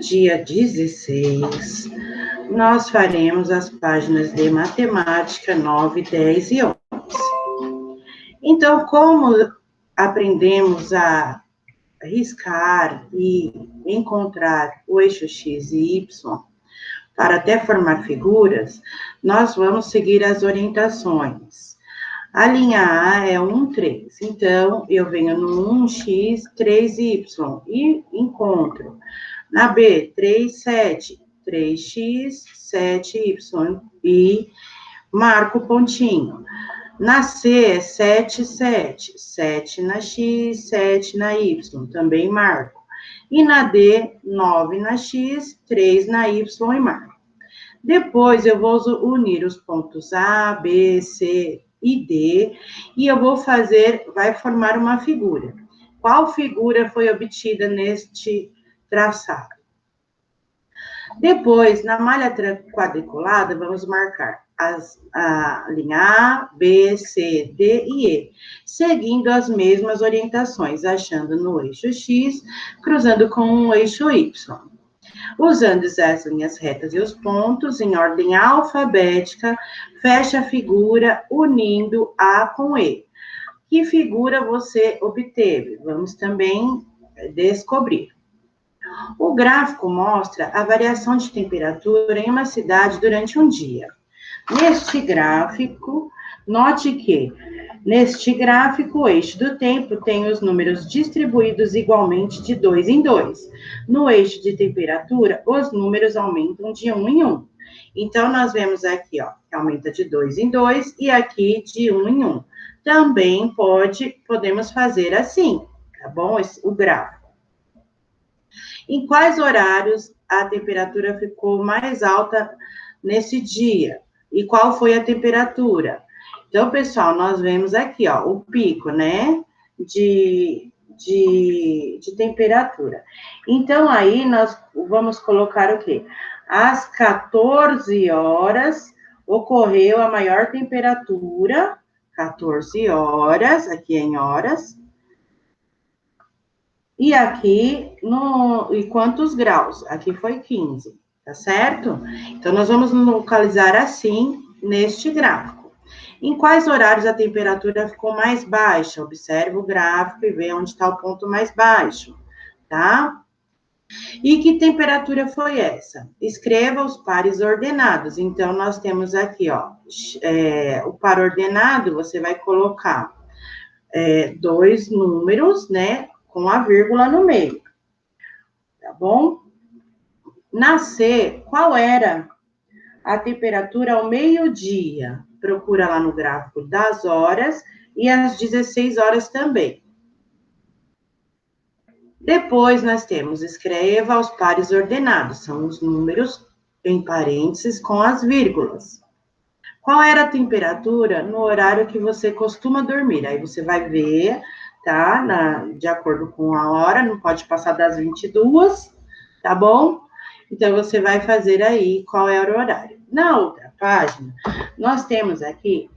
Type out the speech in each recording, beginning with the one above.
dia 16, nós faremos as páginas de matemática 9, 10 e 11. Então, como aprendemos a riscar e encontrar o eixo X e Y, para até formar figuras, nós vamos seguir as orientações. A linha A é 1, 3. Então, eu venho no 1x, 3y e encontro. Na B, 3, 7. 3x, 7y e marco o pontinho. Na C é 7, 7. 7 na x, 7 na y, também marco. E na D, 9 na x, 3 na y e marco. Depois, eu vou unir os pontos A, B, C e D, e eu vou vai formar uma figura. Qual figura foi obtida neste traçado? Depois, na malha quadriculada, vamos marcar a linha A, B, C, D e E, seguindo as mesmas orientações, achando no eixo X, cruzando com o eixo Y. Usando as linhas retas e os pontos em ordem alfabética, fecha a figura unindo A com E. Que figura você obteve? Vamos também descobrir. O gráfico mostra a variação de temperatura em uma cidade durante um dia. Neste gráfico, note que, neste gráfico, o eixo do tempo tem os números distribuídos igualmente de 2 em 2. No eixo de temperatura, os números aumentam de 1 em 1. Então, nós vemos aqui, ó, que aumenta de 2 em 2 e aqui de 1 em 1. Também podemos fazer assim, tá bom? O gráfico. Em quais horários a temperatura ficou mais alta nesse dia? E qual foi a temperatura? Então, pessoal, nós vemos aqui, ó, o pico, né, de temperatura. Então, aí, nós vamos colocar o quê? Às 14 horas, ocorreu a maior temperatura, 14 horas, aqui em horas, e aqui, e quantos graus? Aqui foi 15, tá certo? Então, nós vamos localizar assim, neste gráfico. Em quais horários a temperatura ficou mais baixa? Observe o gráfico e vê onde está o ponto mais baixo, tá? E que temperatura foi essa? Escreva os pares ordenados. Então, nós temos aqui, ó, o par ordenado, você vai colocar 2 números, né, com a vírgula no meio, tá bom? Na C, qual era a temperatura ao meio-dia? Procura lá no gráfico das horas e às 16 horas também. Depois, nós temos, escreva os pares ordenados, são os números em parênteses com as vírgulas. Qual era a temperatura no horário que você costuma dormir? Aí você vai ver, tá? De acordo com a hora, não pode passar das 22, tá bom? Então, você vai fazer aí qual é o horário. Na outra página, nós temos aqui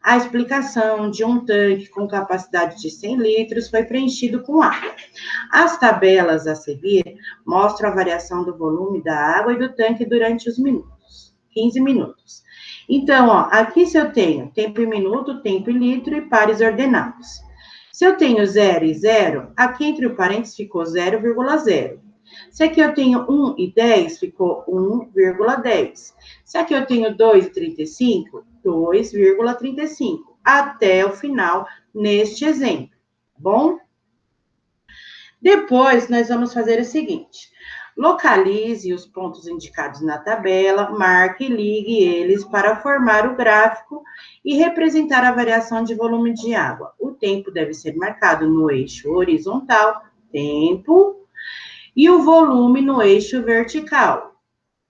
a explicação de um tanque com capacidade de 100 litros foi preenchido com água. As tabelas a seguir mostram a variação do volume da água e do tanque durante os 15 minutos. Então, ó, aqui se eu tenho tempo em minuto, tempo em litro e pares ordenados. Se eu tenho 0 e 0, aqui entre o parênteses ficou 0,0. Se aqui eu tenho 1 e 10, ficou 1,10. Se aqui eu tenho 2 e 35, 2,35. Até o final, neste exemplo, tá bom? Depois, nós vamos fazer o seguinte. Localize os pontos indicados na tabela, marque e ligue eles para formar o gráfico e representar a variação de volume de água. O tempo deve ser marcado no eixo horizontal, tempo, e o volume no eixo vertical,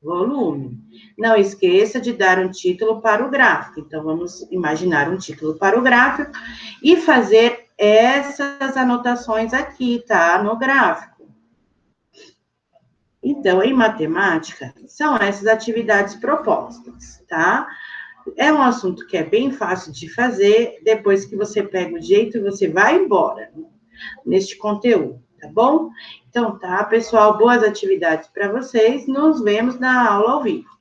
volume. Não esqueça de dar um título para o gráfico. Então, vamos imaginar um título para o gráfico e fazer essas anotações aqui, tá? No gráfico. Então, em matemática, são essas atividades propostas, tá? É um assunto que é bem fácil de fazer, depois que você pega o jeito, você vai embora neste conteúdo, tá bom? Então tá, pessoal, boas atividades para vocês. Nos vemos na aula ao vivo.